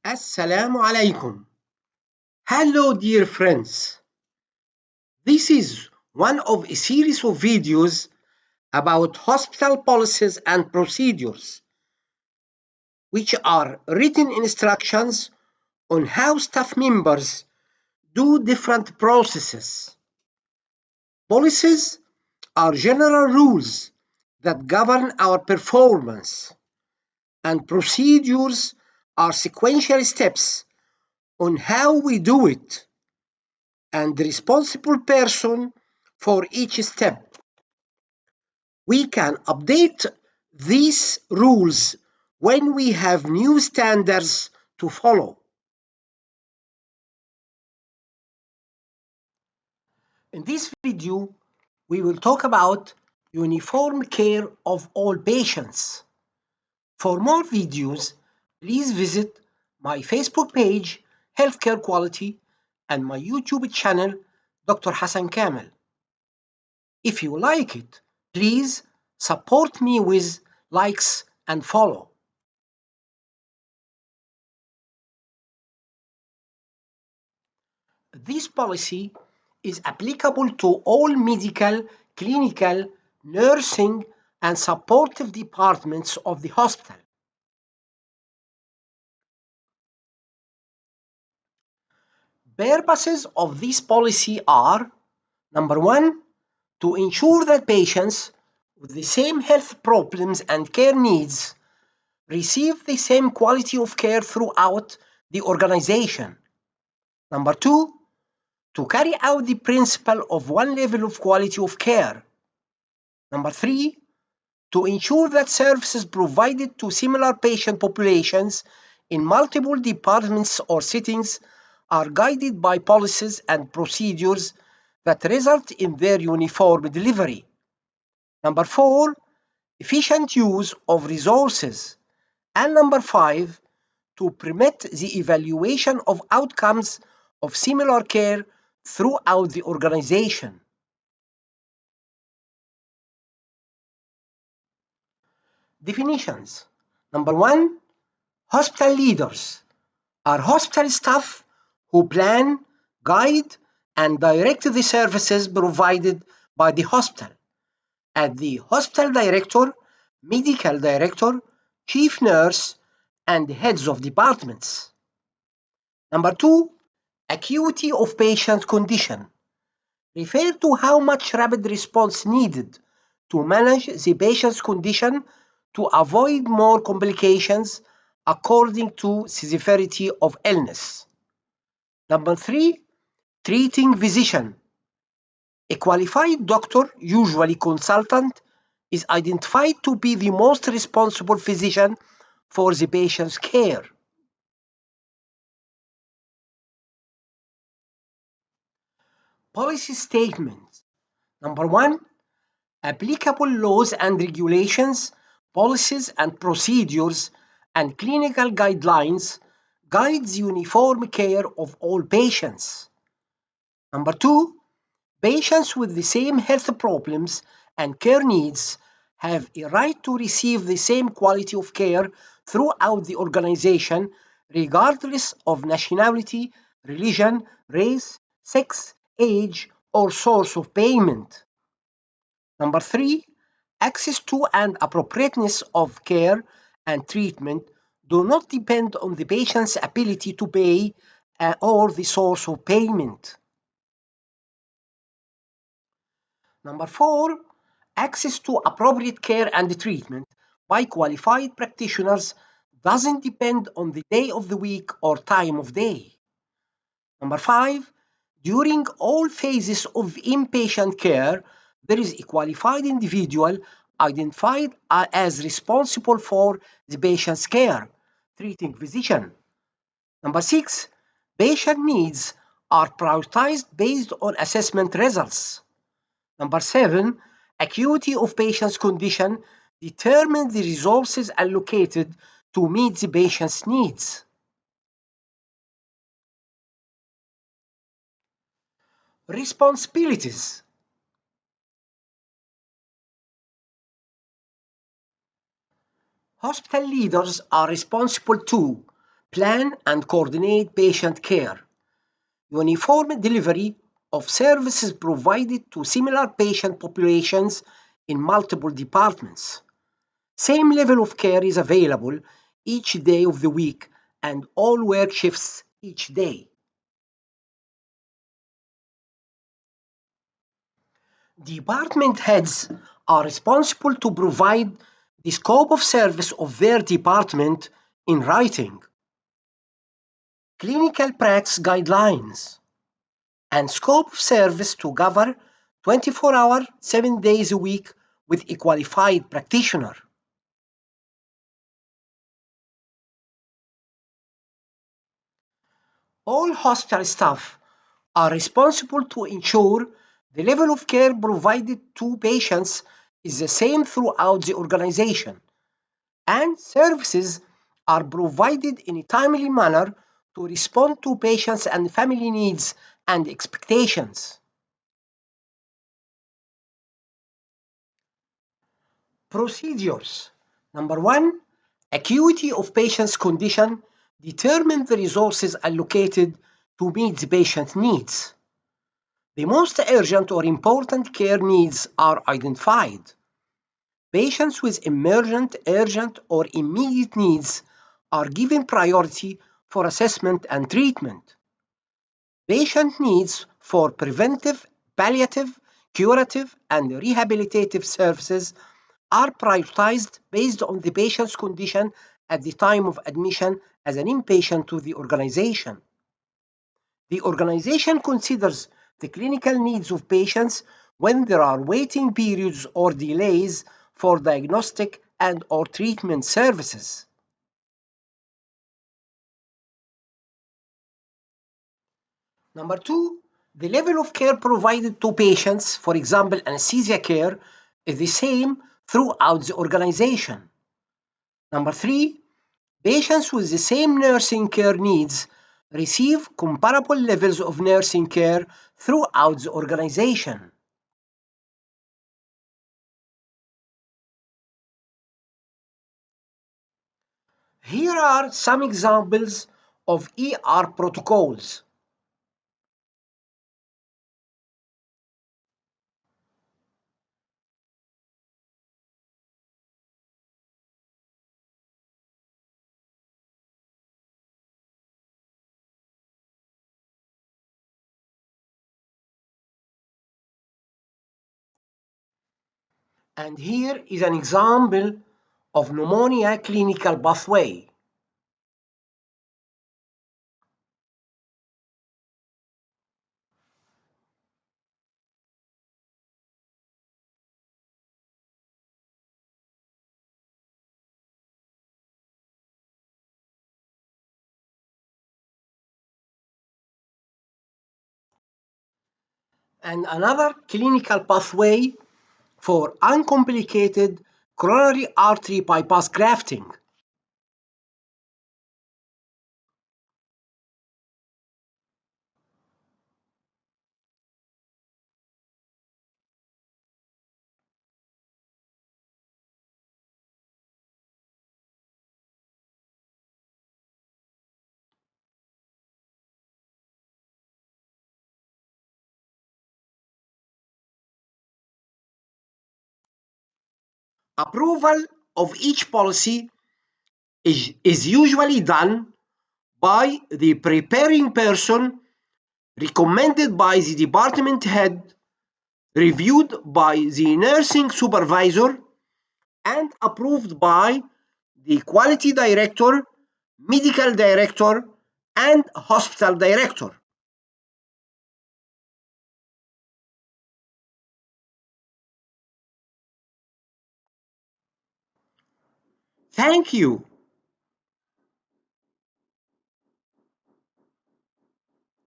Assalamu alaikum. Hello, dear friends. This is one of a series of videos about hospital policies and procedures, which are written instructions on how staff members do different processes. Policies are general rules that govern our performance, and procedures are sequential steps on how we do it and the responsible person for each step. We can update these rules when we have new standards to follow. In this video, we will talk about uniform care of all patients. For more videos, please visit my Facebook page, Healthcare Quality, and my YouTube channel, Dr. Hassan Kamel. If you like it, please support me with likes and follow. This policy is applicable to all medical, clinical, nursing, and supportive departments of the hospital. Purposes of this policy are: number one, to ensure that patients with the same health problems and care needs receive the same quality of care throughout the organization. Number two, to carry out the principle of one level of quality of care. Number three, to ensure that services provided to similar patient populations in multiple departments or settings are guided by policies and procedures that result in their uniform delivery. Number four, efficient use of resources. And number five, to permit the evaluation of outcomes of similar care throughout the organization. Definitions. Number one, hospital leaders are hospital staff who plan, guide, and direct the services provided by the hospital. At the hospital director, medical director, chief nurse, and heads of departments. Number two, acuity of patient condition refer to how much rapid response needed to manage the patient's condition to avoid more complications according to severity of illness. Number three, treating physician. A qualified doctor, usually consultant, is identified to be the most responsible physician for the patient's care. Policy statement. Number one, applicable laws and regulations, policies and procedures, and clinical guidelines guides uniform care of all patients. Number two, patients with the same health problems and care needs have a right to receive the same quality of care throughout the organization, regardless of nationality, religion, race, sex, age, or source of payment. Number three, access to and appropriateness of care and treatment do not depend on the patient's ability to pay or the source of payment. Number four, access to appropriate care and treatment by qualified practitioners doesn't depend on the day of the week or time of day. Number five, during all phases of inpatient care, there is a qualified individual identified as responsible for the patient's care, treating physician. Number six, patient needs are prioritized based on assessment results. Number seven, acuity of patient's condition determines the resources allocated to meet the patient's needs. Responsibilities. Hospital leaders are responsible to plan and coordinate patient care, uniform delivery of services provided to similar patient populations in multiple departments. Same level of care is available each day of the week and all work shifts each day. Department heads are responsible to provide the scope of service of their department in writing, clinical practice guidelines, and scope of service to cover 24-hour, 7 days a week with a qualified practitioner. All hospital staff are responsible to ensure the level of care provided to patients is the same throughout the organization, and services are provided in a timely manner to respond to patients' and family needs and expectations. Procedures. Number one, acuity of patient's condition. Determine the resources allocated to meet the patient needs. The most urgent or important care needs are identified. Patients with emergent, urgent, or immediate needs are given priority for assessment and treatment. Patient needs for preventive, palliative, curative, and rehabilitative services are prioritized based on the patient's condition at the time of admission as an inpatient to the organization. The organization considers the clinical needs of patients when there are waiting periods or delays for diagnostic and or treatment services. Number two, the level of care provided to patients, for example, anesthesia care, is the same throughout the organization. Number three, patients with the same nursing care needs receive comparable levels of nursing care throughout the organization. Here are some examples of ER protocols. And here is an example of pneumonia clinical pathway. And another clinical pathway for uncomplicated coronary artery bypass grafting. Approval of each policy is usually done by the preparing person, recommended by the department head, reviewed by the nursing supervisor, and approved by the quality director, medical director, and hospital director. Thank you.